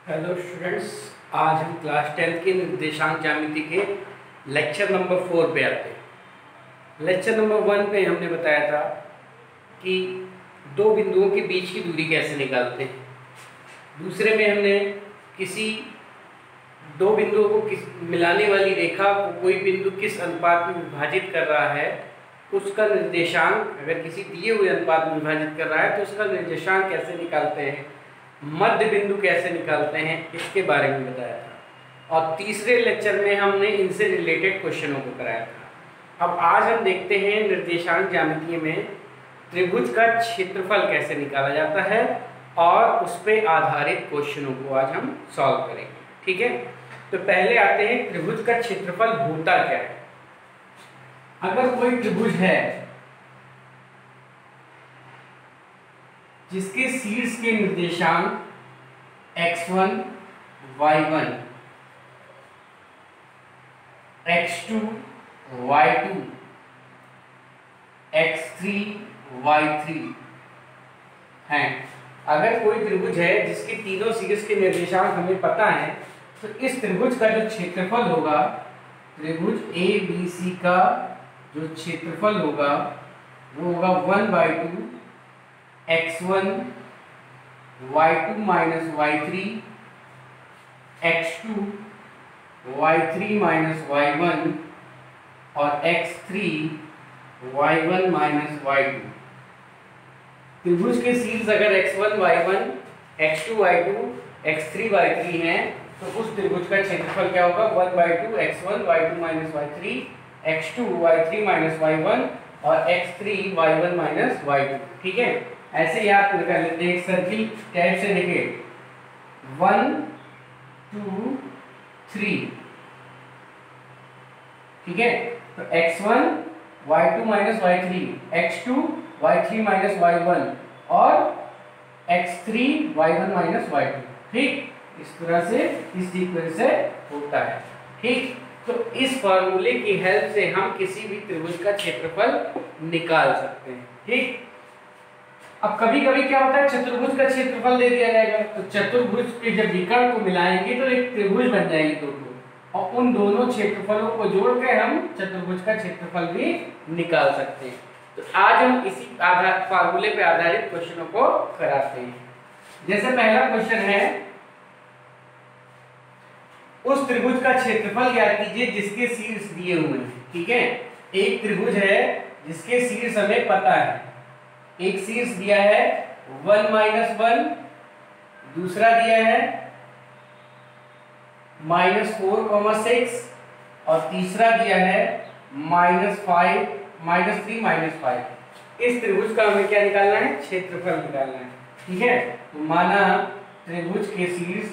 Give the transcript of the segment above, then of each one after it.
Hello students, आज हम class 10 के निर्देशांक ज्यामिति के लेक्चर नंबर 4 पे आते हैं। लेक्चर नंबर 1 पे हमने बताया था कि दो बिंदुओं के बीच की दूरी कैसे निकालते हैं। दूसरे में हमने किसी दो बिंदुओं को मिलाने वाली रेखा को कोई बिंदु किस अनुपात में विभाजित कर रहा है उसका निर्देशांक, अगर किसी दिए हुए अनुपात में विभाजित कर रहा है तो उसका निर्देशांक कैसे निकालते हैं, मध्य बिंदु कैसे निकालते हैं, इसके बारे में बताया था। और तीसरे लेक्चर में हमने इनसे रिलेटेड क्वेश्चनों को कराया था। अब आज हम देखते हैं निर्देशांक ज्यामिति में त्रिभुज का क्षेत्रफल कैसे निकाला जाता है और उस पर आधारित क्वेश्चनों को आज हम सॉल्व करेंगे। ठीक है, तो पहले आते हैं त्रिभुज का क्षेत्रफल होता क्या है। अगर कोई त्रिभुज है जिसके शीर्ष के निर्देशांक x1, y1, x2, y2, x3, y3 हैं। अगर कोई त्रिभुज है जिसके तीनों शीर्ष के निर्देशांक हमें पता है तो इस त्रिभुज का जो क्षेत्रफल होगा, त्रिभुज ABC का जो क्षेत्रफल होगा वो होगा 1/2 x1 y2 minus y3 x2 y3 minus y1 और x3 y1 minus y2। त्रिभुज के शीर्ष अगर x1 y1 x2 y2 x3 y3 हैं तो उस त्रिभुज का क्षेत्रफल क्या होगा, 1/2 x1 y2 minus y3 x2 y3 minus y1 और x3 y1 minus y2। ठीक है, ऐसे याद कर लेते हैं, एक सर्किल टाइप से लिखे 1 2 3। ठीक है, तो x1 y2 minus y3 x2 y3 minus y1 और x3 y1 minus y2। ठीक, इस तरह से इस सीक्वेंस से होता है। ठीक, तो इस फार्मूले की हेल्प से हम किसी भी त्रिभुज का क्षेत्रफल निकाल सकते हैं। ठीक, अब कभी कभी क्या होता है, चतुर्भुज का क्षेत्रफल दे दिया जाएगा तो चतुर्भुज के जब विकर्ण को मिलाएंगे तो एक त्रिभुज बन जाएगी दोनों, और उन दोनों क्षेत्रफलों को जोड़कर हम चतुर्भुज का क्षेत्रफल भी निकाल सकते हैं। तो आज हम इसी फार्मूले पे आधारित क्वेश्चनों को कराते हैं। जैसे पहला क्वेश्चन है, उस त्रिभुज का क्षेत्रफल ज्ञात कीजिए जिसके शीर्ष दिए हुए हैं। ठीक है, एक त्रिभुज है जिसके शीर्ष हमें पता है। एक शीर्ष दिया है 1 - 1, दूसरा दिया है -4, 6 और तीसरा दिया है -5 -3 -5। इस त्रिभुज का हमें क्या निकालना है, क्षेत्रफल निकालना है। ठीक है, तो माना त्रिभुज के शीर्ष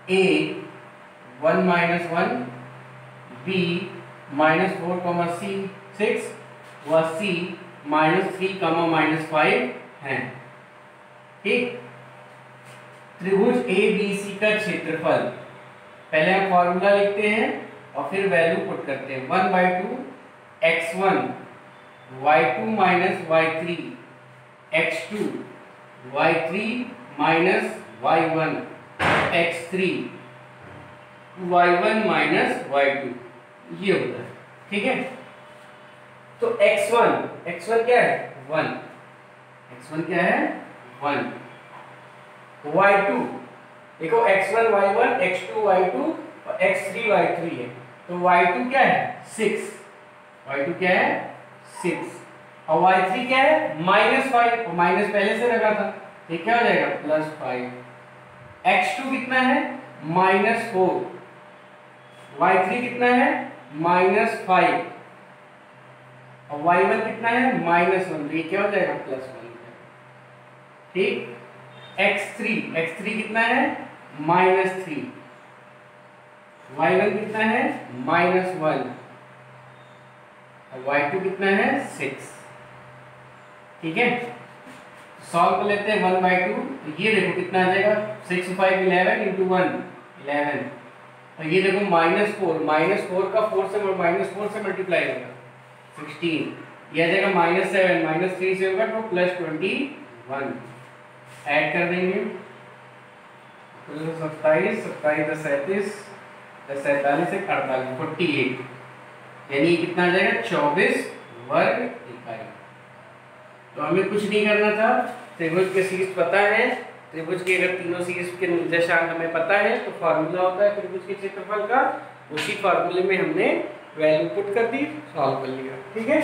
A 1 - 1, B -4, 6 व C -3, -5 हैं। ठीक, त्रिभुज ABC का क्षेत्रफल, पहले हम फॉर्मूला लिखते हैं और फिर वैल्यू पुट करते हैं। 1/2 x1 y2 minus y3 x2 y3 minus y1 x3 y1 minus y2, ये होता है। ठीक है, तो x1 क्या है, 1, x1 क्या है 1, y2 देखो x1 y1 x2 y2 और x3 y3 है, तो y2 क्या है 6, y2 क्या है 6 और y3 क्या है -5, और माइनस पहले से रखा था, ये क्या हो जाएगा +5। x2 कितना है -4, y3 कितना है -5 और y1 कितना है -1, ये क्या हो जाएगा +1। ठीक, x3 कितना है -3, y1 कितना है -1 और y2 कितना है 6। ठीक है, सॉल्व कर लेते हैं 1/2, तो ये देखो कितना आ जाएगा 6 5 11 × 1 11, और ये देखो -4 का -4 से मल्टीप्लाई होगा 16, ये आ जाएगा -7, -3 से होगा तो +21। ऐड कर देंगे, 27, 27 37, 47 से 48, 48, यानी कितना आ जाएगा 24 वर्ग इकाई। तो हमें कुछ नहीं करना था, त्रिभुज के शीर्ष पता है, त्रिभुज के अगर तीनों शीर्ष के निर्देशांक हमें पता है तो फार्मूला होता है त्रिभुज के क्षेत्रफल का, उसी फार्मूले में हमने वैल्यू पुट कर दी, सॉल्व कर लिया। ठीक है,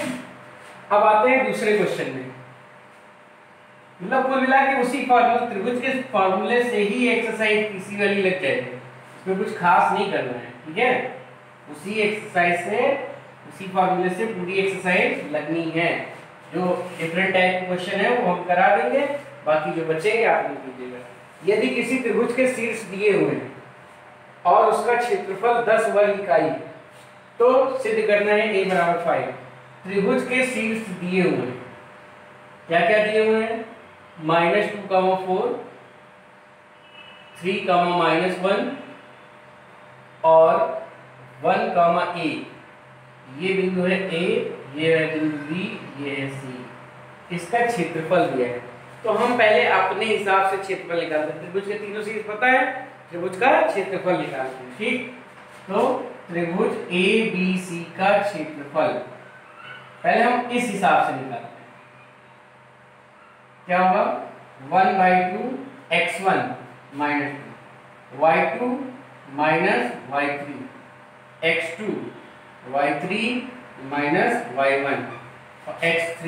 अब आते हैं दूसरे क्वेश्चन में। मतलब कुल मिला के उसी फार्मूला, त्रिभुज के फार्मूले से ही एक्सरसाइज तीसरी वाली लग जाएगी, इसमें कुछ खास नहीं करना है। ठीक है, उसी एक्सरसाइज से, उसी फार्मूले से पूरी एक्सरसाइज लगनी है। जो डिफरेंट टाइप के क्वेश्चन है वो हम करा देंगे, बाकी जो बचेंगे आप लिख लीजिएगा। यदि किसी त्रिभुज के शीर्ष दिए हुए हैं और उसका क्षेत्रफल 10 वर्ग इकाई, तो सिद्ध करना है a बराबर 5। त्रिभुज के शीर्ष दिए हुए हैं, क्या क्या दिए हुए हैं? -2, 4, 3, -1 और 1, a। ये बिंदु है a, ये है बिंदु b, ये है c। इसका क्षेत्रफल दिया है, तो हम पहले अपने हिसाब से क्षेत्रफल निकालते हैं। त्रिभुज के तीनों शीर्ष पता है, त्रिभुज का क्षेत्रफल निकालते हैं। ठीक, तो त्रिभुज ABC का क्षेत्रफल पहले हम इस हिसाब से निकालते हैं। क्या होगा? 1/2 x1 - 2, y2 - y3, x2 y3 - y1 और x3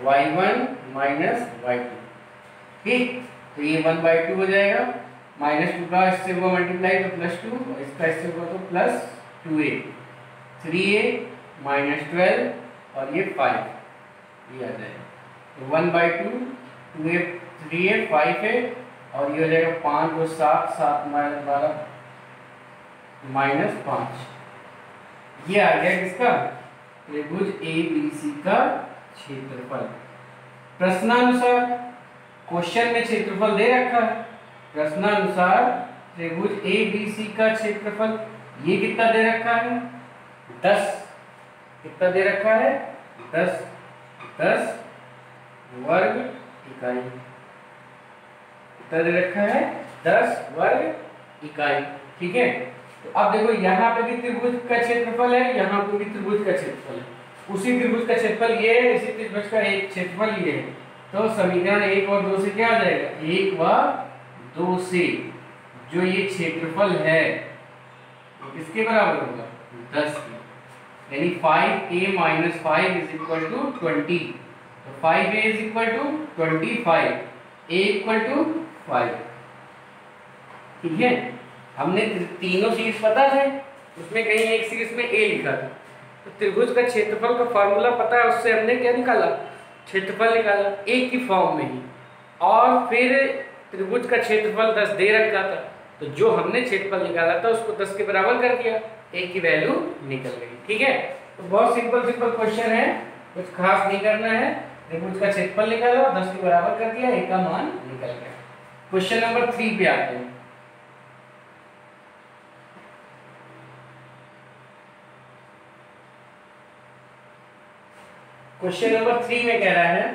y1 - y2। ठीक, तो ये 1/2 हो जाएगा, -2 का इससे हुआ मल्टीप्लाई तो +2 और इसका इससे हुआ तो +2a, 3a -12 और ये 5, ये आ जाएगा। तो 1/2, 2a, 3a, 5a और ये हो जाएगा 5, 2, 7, 7 - 12 -5। ये आ गया किसका? त्रिभुज ABC का क्षेत्रफल। प्रश्नानुसार क्वेश्चन में क्षेत्रफल दे रखा है, प्रश्नानुसार त्रिभुज ABC का क्षेत्रफल ये कितना दे रखा है? 10। कितना दे रखा है? 10 वर्ग इकाई। कितना दे रखा है? 10 वर्ग इकाई। ठीक है, तो अब देखो यहाँ पे भी त्रिभुज का क्षेत्रफल है, यहाँ पे भी त्रिभुज का क्षेत्रफल है। उसी त्रिभुज का क्षेत्रफल ये है, इसी त्रिभुज का एक क्षेत्रफल ये है, तो समीकरण 1 और 2 से क्या आ जाएगा? 1 व 2 से जो ये क्षेत्रफल है वो किसके बराबर होगा? 10 के, यानी 5a - 5 = 20। तो 5a = 25, a = 5। ठीक है, हमने तीनों शीर्ष पता थे, उसमें कहीं एक शीर्ष में a लिखा था, तो त्रिभुज का क्षेत्रफल का फार्मूला पता है, उससे हमने क्या निकाला? क्षेत्रफल निकाला, a की फॉर्म में ही। और फिर त्रिभुज का क्षेत्रफल 10 दे रखा था, तो जो हमने क्षेत्रफल निकाला था उसको 10 के बराबर कर दिया, a की वैल्यू निकल गई। ठीक है, तो बहुत सिंपल क्वेश्चन है, कुछ खास नहीं करना है। त्रिभुज का क्षेत्रफल निकाला, 10 के बराबर कर दिया, a का मान निकल गया। क्वेश्चन नंबर 3 पे आते हैं। क्वेश्चन नंबर 3 में कह रहा है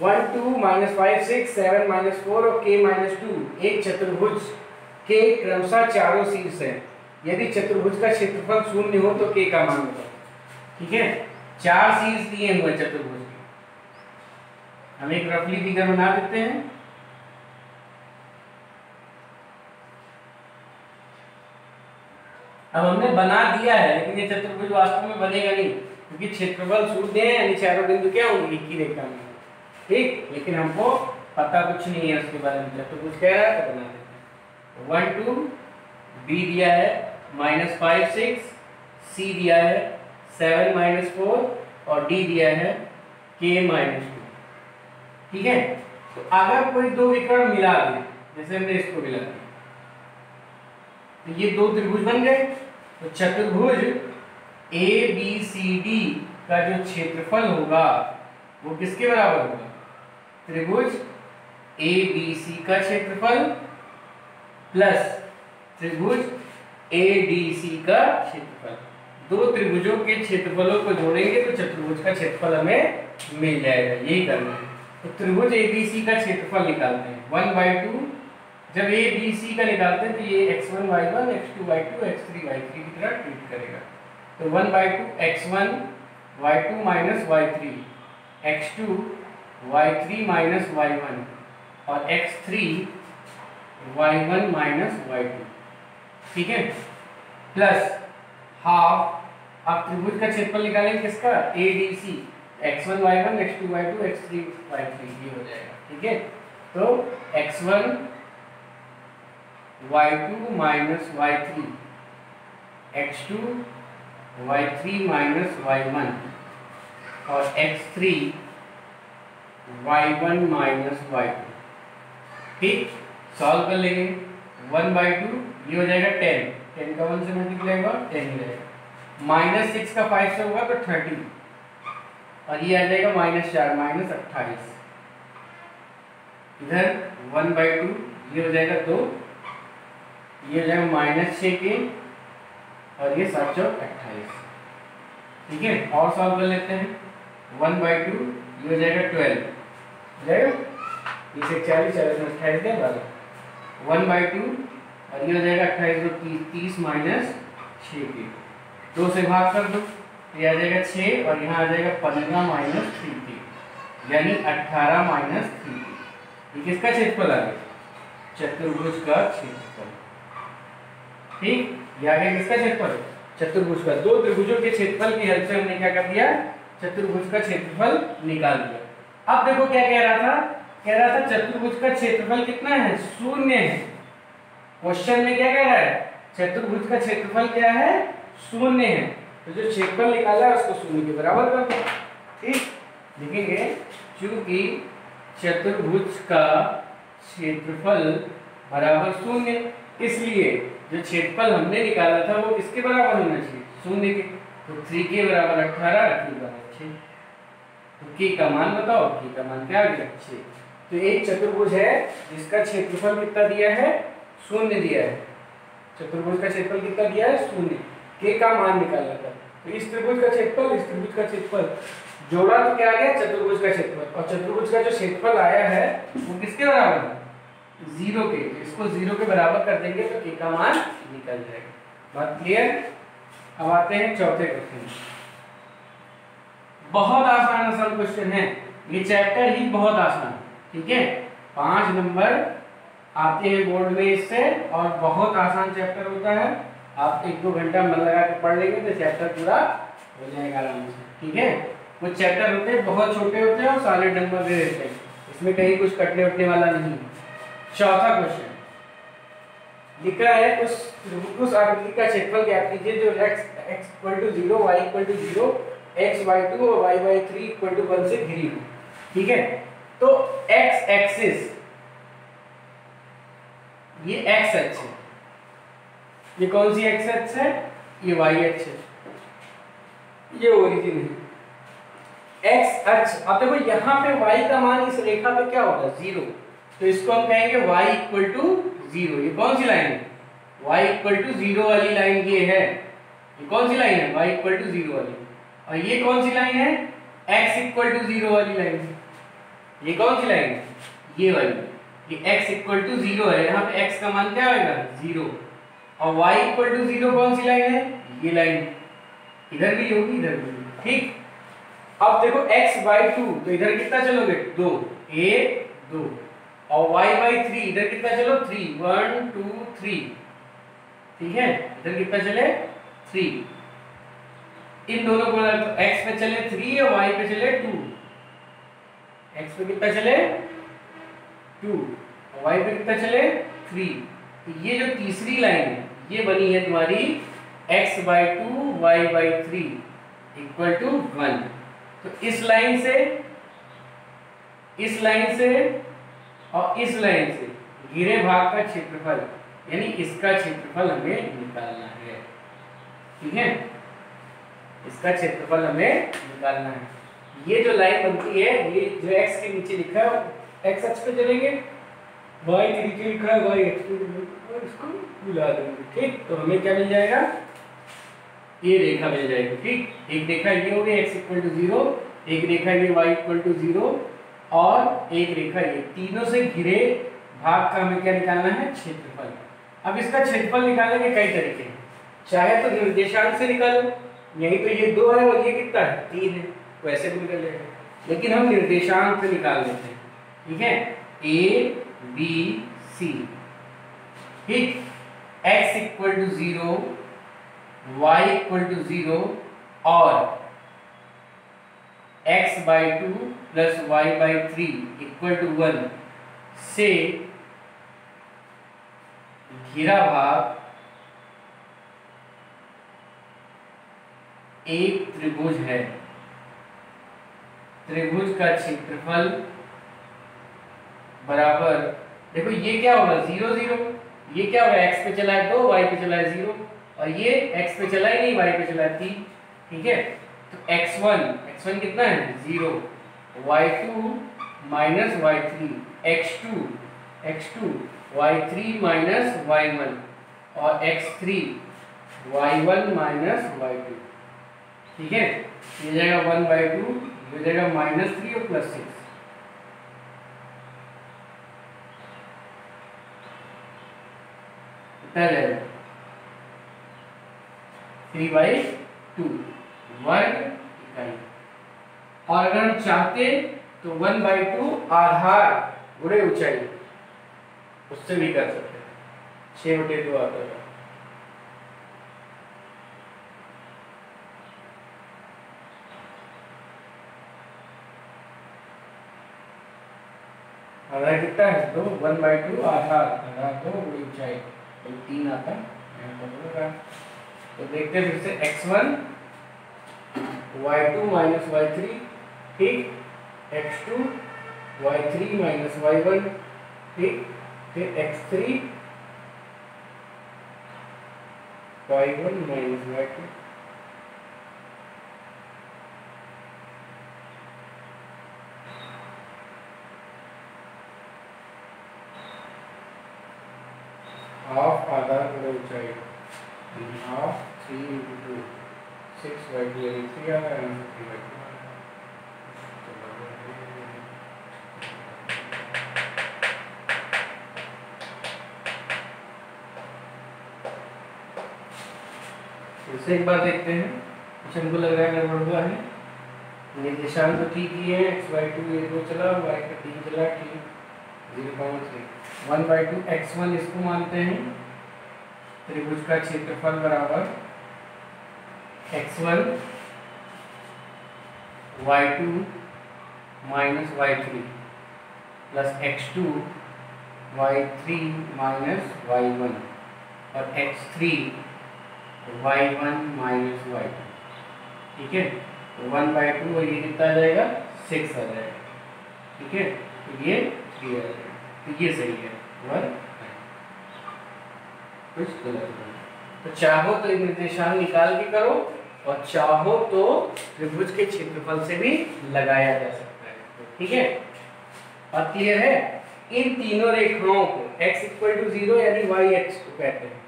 1, 2, -5, 6, 7, -4 और k - 2 एक चतुर्भुज के क्रमशः चारों शीर्ष हैं। यदि चतुर्भुज का क्षेत्रफल 0 हो तो k का मान होगा। ठीक है, 4 शीर्ष दिए हुए चतुर्भुज के, हम एक रफली फिगर बना देते हैं। अब हमने बना दिया है, लेकिन ये चतुर्भुज वास्तव में बनेगा नहीं, क्योंकि क्षेत्रफल शून्य है, यानी चारों बिंदु क्या होंगे? एक ही रेखा में। ठीक, लेकिन हमको पता कुछ नहीं है उसके बारे में, चतुर्भुज कह रहा है तो बना देते हैं। 1, 2 b दिया है -5, 6, c दिया है 7, -4 और d दिया है k - 2। ठीक है, तो अगर कोई दो विकर्ण मिला दे, जैसे हमने इसको मिला दिया, तो ये दो त्रिभुज बन गए। तो चतुर्भुज ABCD का जो क्षेत्रफल होगा वो किसके बराबर होगा? त्रिभुज ABC का क्षेत्रफल प्लस त्रिभुज ADC का क्षेत्रफल। दो त्रिभुजों के क्षेत्रफलों को जोड़ेंगे तो चतुर्भुज का क्षेत्रफल हमें मिल जाएगा, यही करना है। तो त्रिभुज एबीसी का क्षेत्रफल निकालते हैं 1/2। जब एबीसी का निकालते हैं तो ये x1 y1 x2 y2 x3 y3 की तरह ट्रीट करेगा। तो 1/2 x1 y2 minus y3 x2 y3 minus y1 और x3 y1 माइनस y2, ठीक है, प्लस हाफ। आप त्रिभुज का क्षेत्रफल निकालेंगे किसका, ADC, x1 y1 x2 y2 x3 y3 ये हो जाएगा, ठीक है। तो x1 y2 minus y3 x2 y3 minus y1 और x3 y1 माइनस y2, ठीक। सॉल्व कर लेंगे 1/2 ये हो जाएगा 10, 10 का 1 से मल्टीप्लाई होगा 10 ही रहेगा, -6 का 5 से होगा तो 30 और ये आ जाएगा -4 -28। इधर 1/2 ये हो जाएगा 2, ये हो जाएगा -6 के और ये 7 चौक 28, ठीक है। और सॉल्व कर लेते हैं 1/2 ये हो जाएगा 12, हो जाएगा इसे 40 40 में 28 दे 1/2 और ये हो जाएगा 28 तो 30 माइनस 6 के 2 से भाग कर दो, ये आ जाएगा 6 और यहाँ आ जाएगा 15 माइनस 3 के, यानी 18 माइनस 3 के। ये किसका क्षेत्रफल आ गया, चतुर्भुज का क्षेत्रफल, ठीक। ये आ गया किसका क्षेत्रफल, चतुर्भुज का। दो त्रिभुजों के क्षेत्रफल की हेल्प से हमने क्या कर दिया, चतुर्भुज का क्षेत्रफल निकाल दिया। अब देखो क्या कह रहा था, कह रहा था चतुर्भुज का क्षेत्रफल कितना है, 0 है। क्वेश्चन में क्या कह रहा है, चतुर्भुज का क्षेत्रफल क्या है, 0 है। तो जो क्षेत्रफल निकाला है उसको 0 के बराबर कर दो, ठीक। लिखेंगे चूंकि चतुर्भुज का क्षेत्रफल बराबर 0, इसलिए जो क्षेत्रफल हमने निकाला था वो किसके बराबर होना चाहिए, 0 के। तो 3 के बराबर 18, 3 बराबर 6। तो k का मान बताओ, k का मान क्या आ गया 6। तो एक चतुर्भुज है जिसका क्षेत्रफल कितना दिया है, 0 दिया है। चतुर्भुज का क्षेत्रफल कितना दिया है, 0। k का मान निकालना था, तो इस त्रिभुज का क्षेत्रफल इस त्रिभुज का क्षेत्रफल जोड़ा तो क्या आ गया, चतुर्भुज का क्षेत्रफल। और चतुर्भुज का जो क्षेत्रफल आया है वो किसके बराबर है, 0 के। इसको 0 के बराबर कर देंगे तो k का मान निकल जाएगा। बात क्लियर। अब आते हैं चौथे क्वेश्चन। बहुत आसान क्वेश्चन है, ये चैप्टर ही बहुत आसान, ठीक है। 5 नंबर आते हैं बोर्ड में इससे, और बहुत आसान चैप्टर होता है। आप 1-2 घंटा मन लगा के पढ़ लेंगे तो चैप्टर पूरा हो जाएगा आराम से, ठीक है। कुछ चैप्टर होते हैं बहुत छोटे होते हैं और सारे नंबर दे देते हैं, इसमें कहीं कुछ कटने उठने वाला नहीं। चौथा क्वेश्चन लिखा है, उस आकृति का क्षेत्रफल ज्ञात कीजिए जो x = 0 y = 0 x y2 और y 3 = 1 से घिरी हो, ठीक है। तो x एक्सिस ये x अक्ष है, ये कौन सी x अक्ष है, ये y अक्ष है, ये ओरिजिन है। x अक्ष, अब देखो यहाँ पे y का मान इस रेखा पे क्या होगा, 0, तो इसको हम कहेंगे y = 0। ये कौन सी लाइन है, y = 0 वाली लाइन ये है। ये कौन सी लाइन है, y = 0 वाली। और ये कौन सी लाइन है, x = 0 वाली लाइन है। ये कौन सी लाइन है, ये वाली। ये x = 0 है, यहाँ पे x का मान क्या होगा, 0। और y = 0 कौन सी लाइन है, ये लाइन। इधर भी होगी इधर भी होगी, ठीक। अब देखो x/2, तो इधर कितना चलोगे, 2 1 2, और y/3 इधर कितना चलो, 3 1 2 3, ठीक है। इधर कितना चले, 3। इन दोनों को x पे चले 3 और y पे चले 2। x पे कितना चले 2 और y पे कितना चले 3। तो ये जो तीसरी लाइन है ये बनी है तुम्हारी x/2 y/3 = 1। तो इस लाइन से और इस लाइन से घिरे भाग का क्षेत्रफल, यानी इसका क्षेत्रफल हमें निकालना है, ठीक है। इसका क्षेत्रफल हमें निकालना है। ये जो लाइन बनती है, ये जो x के नीचे लिखा है x अक्ष पे चलेंगे, y के नीचे लिखा है y अक्ष पे, और इसको मिला देंगे, ठीक। तो हमें क्या मिल जाएगा, ये रेखा मिल जाएगी। ठीक, एक रेखा ये हो गई x इक्वल टू 0, एक रेखा ये y इक्वल टू 0 और एक रेखा ये। तीनों से घिरे भाग का हमें क्या निकालना है? क्षेत्रफल। अब इसका क्षेत्रफल निकालने के कई तरीके हैं। चाहे तो निर्देशांक से निकालो, यही तो ये 2 है और ये कितना है? 3 है, वैसे भी निकल जाएगा, लेकिन हम निर्देशांक से निकाल लेते हैं। ठीक है, a b c। ठीक, x equal to 0, y equal to 0 और x/2 plus y/3 equal to 1 से घिरा भाग एक त्रिभुज है। त्रिभुज का क्षेत्रफल बराबर, देखो ये क्या होगा? 0 0, ये क्या होगा? x पे चला है 2, y पे चला है 0 और ये x पे चला ही नहीं, y पे चला है 3। ठीक है, तो x1 कितना है? 0, y2 minus y3, x2 y3 minus y1 और x3 y1 माइनस y2। ठीक है, ये जाएगा 1/2, ये जाएगा -3 और +6। कितना जाएगा? 3/2, 1 इकाई। और अगर हम चाहते तो 1/2 आधार गुणे ऊंचाई, उससे भी कर सकते हैं। 6/2 आता है। आधार कितना है? 2, 1/2 आधार 2 गुणे ऊंचाई, 3 आता है। तो देखते हैं फिर से x1 y2 माइनस y3, ठीक, x2 y3 माइनस y1, ठीक, फिर x3 y1 minus y2। Half आधार गुणे ऊंचाई, हाफ 3 into 2, 6/2 यानी 3 आ रहा है, 3/2। इसे एक बार देखते हैं, कुछ हमको लग रहा है गड़बड़ हुआ है। निर्देशांक तो ठीक ही है, x/2 ये 2 चला, y का 3 चला, ठीक, 0.3। 1/2 x1 इसको मानते हैं। त्रिभुज का क्षेत्रफल बराबर x1 y2 minus y3 plus x2 y3 minus y1 और x3 y1 माइनस y2। ठीक है, तो 1/2 और ये कितना आ जाएगा? 6 आ जाएगा। ठीक है, तो ये 3 आ जाएगा, तो ये सही है। 1 कुछ गलत नहीं। तो चाहो तो निर्देशांक निकाल के करो और चाहो तो त्रिभुज के क्षेत्रफल से भी लगाया जा सकता है। ठीक है, बात क्लियर है? इन तीनों रेखाओं को x इक्वल टू 0 यानी yh को कहते हैं,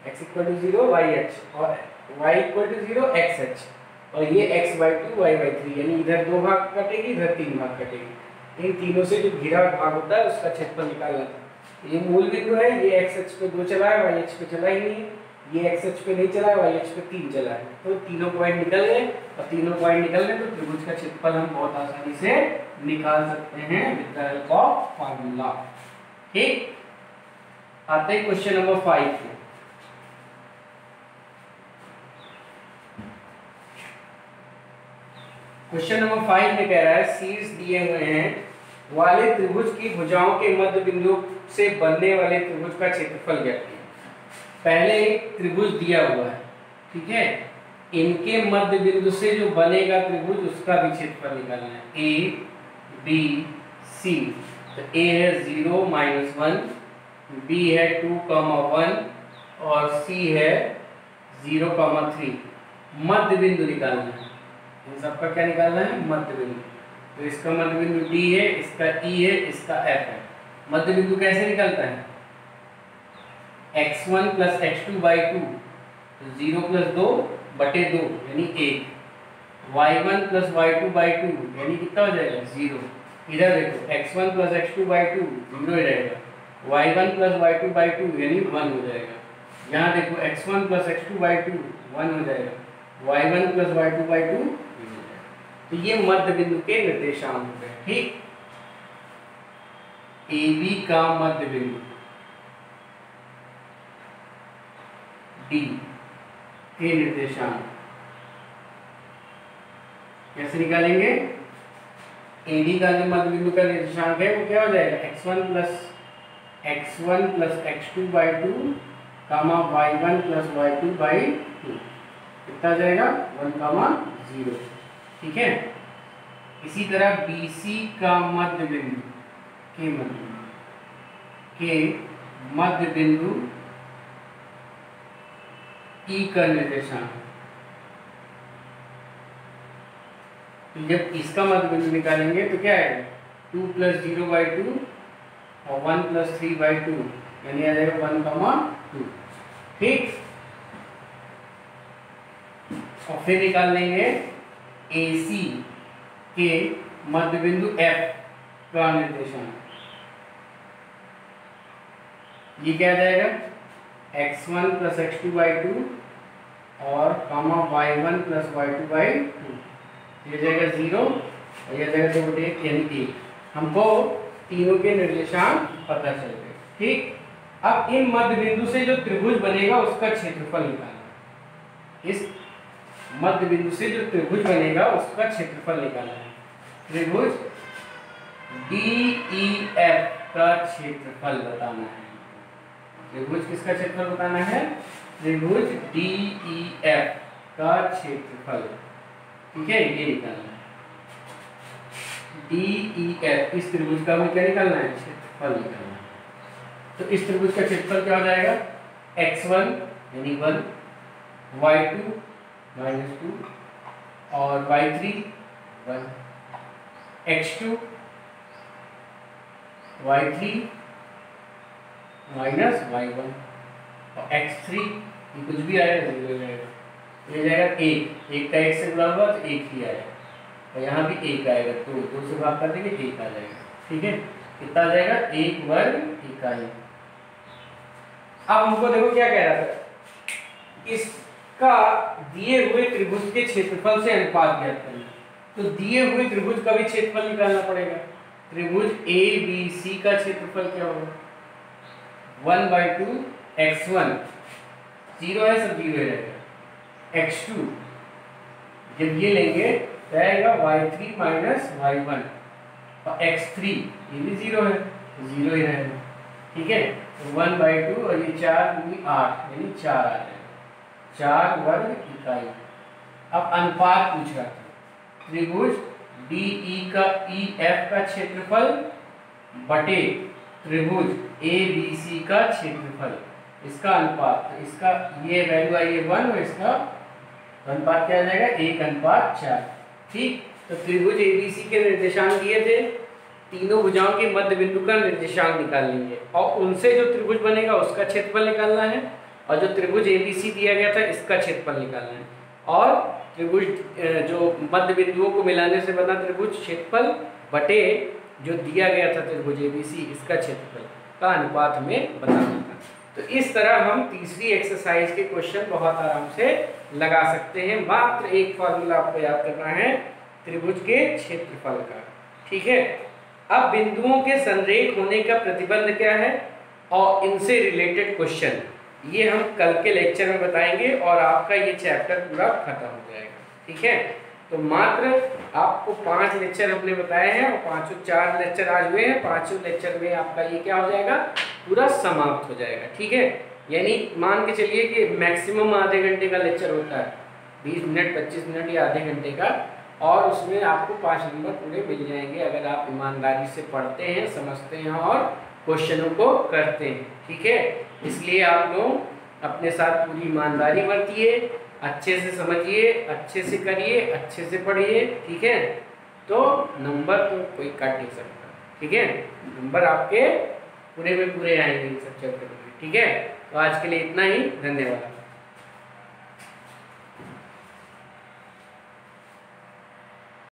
x इक्वल टू 0 yh और y इक्वल टू 0 xh, और ये x/2 y/3 यानी इधर 2 भाग कटेगी, इधर 3 भाग कटेगी। इन तीनों से जो घिरा भाग होता है उसका क्षेत्रफल निकालना था। ये मूल बिंदु है, ये xh पे 2 चला है, yh पे चला ही नहीं है, ये xh पे नहीं चला है, yh पे 3 चला है। तो तीनों पॉइंट निकल गए और तीनों पॉइंट निकलने तो त्रिभुज का क्षेत्रफल हम बहुत आसानी से निकाल सकते हैं with the help of formula. ठीक, आते हैं क्वेश्चन नंबर 5 पे। क्वेश्चन नंबर 5 में कह रहा है शीर्ष दिए हुए हैं वाले त्रिभुज की भुजाओं के मध्य बिंदु से बनने वाले त्रिभुज का क्षेत्रफल ज्ञात कीजिए। पहले एक त्रिभुज दिया हुआ है, ठीक है, इनके मध्य बिंदु से जो बनेगा त्रिभुज उसका भी क्षेत्रफल निकालना है। ए बी सी, तो ए है 0 - 1, बी है 2, 1 और सी है 0, 3। मध्य बिंदु निकालना है। इन सबका क्या निकालना है? मध्य बिंदु। तो इसका मध्य बिंदु डी है, इसका ई है, इसका एफ है। मध्य बिंदु कैसे निकलता है? x1 + x2/2 तो 0 + 2 बटे 2 यानी 1, y1 + y2/2 यानी कितना हो जाएगा 0। इधर देखो x1 + x2/2 0 ही रहेगा, y1 + y2/2 यानी 1 हो जाएगा। यहाँ देखो x1 + x2/2 1 हो जाएगा, y1 + y2/2 0 हो जाएगा। तो ये मध्य बिंदु के निर्देशांक हो गए। ठीक, AB का मध्य बिंदु D के निर्देशांक कैसे निकालेंगे? AD का जो मध्य बिंदु का निर्देशांक है वो क्या हो जाएगा? x1 + x2/2 y1 + y2/2 कितना आ जाएगा 1, 0। ठीक है, इसी तरह BC का मध्य बिंदु के मध्य बिंदु E का निर्देशांक, तो जब इसका मध्य बिंदु निकालेंगे तो क्या आएगा 2 + 0/2 और 1 + 3/2 यानी आ जाएगा 1, 2। ठीक, और फिर निकाल लेंगे AC के मध्य बिंदु F का निर्देशांक। ये क्या आ जाएगा x1 + x2/2 और y1 + y2/2 ये जाएगा 0 और ये जाएगा 2/1 यानी 1। हमको तीनों के निर्देशांक पता चल गए। ठीक, अब इन मध्य बिंदु से जो त्रिभुज बनेगा उसका क्षेत्रफल निकालना। इस मध्य बिंदु से जो त्रिभुज बनेगा उसका क्षेत्रफल निकालना है। त्रिभुज DEF का क्षेत्रफल बताना है। त्रिभुज किसका क्षेत्रफल बताना है? त्रिभुज DEF का क्षेत्रफल। ठीक है, ये निकालना है DEF। इस त्रिभुज का हमें क्या निकालना है? क्षेत्रफल निकालना है। तो इस त्रिभुज का क्षेत्रफल क्या हो जाएगा? x1 यानी 1, y2 -2 और y3 1, x2 y3 -y1 और x3 ये कुछ भी आएगा 0 जाएगा। ये जाएगा 1 का 1 से गुणा हुआ तो 1 ही आएगा और यहाँ भी 1 आएगा, तो 2 से भाग कर देंगे 1 आ जाएगा। ठीक है, कितना आ जाएगा 1 वर्ग इकाई। अब हमको देखो क्या कह रहा था, इसका दिए हुए त्रिभुज के क्षेत्रफल से अनुपात ज्ञात करना। तो दिए हुए त्रिभुज का भी क्षेत्रफल निकालना पड़ेगा। त्रिभुज ABC का क्षेत्रफल क्या होगा? 1/2 x1 0 है, सब 0 रहेगा, x2 जब ये लेंगे तो आएगा y3 -y1 और x3 ये भी 0 है, 0 ही रहेगा। ठीक है, तो 1/2 और ये 4 दूनी 8 यानी 4 आ जाएगा, 4 वर्ग इकाई। अब अनुपात पूछ रहा था, त्रिभुज DEF का क्षेत्रफल बटे त्रिभुज ABC का क्षेत्रफल, इसका अनुपात। तो इसका ये वैल्यू आई है 1 और इसका अनुपात क्या आ जाएगा 1:4। ठीक, तो त्रिभुज ABC के निर्देशांक दिए थे, तीनों भुजाओं के मध्य बिंदु का निर्देशांक निकाल लेंगे और उनसे जो त्रिभुज बनेगा उसका क्षेत्रफल निकालना है, और जो त्रिभुज ABC दिया गया था इसका क्षेत्रफल निकालना है, और त्रिभुज जो मध्य बिंदुओं को मिलाने से बना त्रिभुज क्षेत्रफल बटे जो दिया गया था त्रिभुज ABC इसका क्षेत्रफल का अनुपात हमें बताना था। तो इस तरह हम तीसरी एक्सरसाइज के क्वेश्चन बहुत आराम से लगा सकते हैं। मात्र एक फॉर्मूला आपको याद करना है त्रिभुज के क्षेत्रफल का। ठीक है, अब बिंदुओं के संरेख होने का प्रतिबंध क्या है और इनसे रिलेटेड क्वेश्चन ये हम कल के लेक्चर में बताएंगे और आपका ये चैप्टर पूरा खत्म हो जाएगा। ठीक है, तो मात्र आपको 5 लेक्चर हमने बताए हैं और 4 लेक्चर आज हुए हैं। 5 लेक्चर में आपका ये क्या हो जाएगा, पूरा समाप्त हो जाएगा। ठीक है, यानी मान के चलिए कि मैक्सिमम आधे घंटे का लेक्चर होता है, 20 मिनट 25 मिनट या आधे घंटे का, और उसमें आपको 5 नंबर पूरे मिल जाएंगे अगर आप ईमानदारी से पढ़ते हैं, समझते हैं और क्वेश्चनों को करते हैं। ठीक है, इसलिए आप लोग अपने साथ पूरी ईमानदारी बरतिए, अच्छे से समझिए, अच्छे से करिए, अच्छे से पढ़िए। ठीक है, तो नंबर तो कोई काट नहीं सकता। ठीक है, नंबर आपके पूरे में पूरे आएंगे इन सब चैप्टर में। ठीक है, तो आज के लिए इतना ही, धन्यवाद।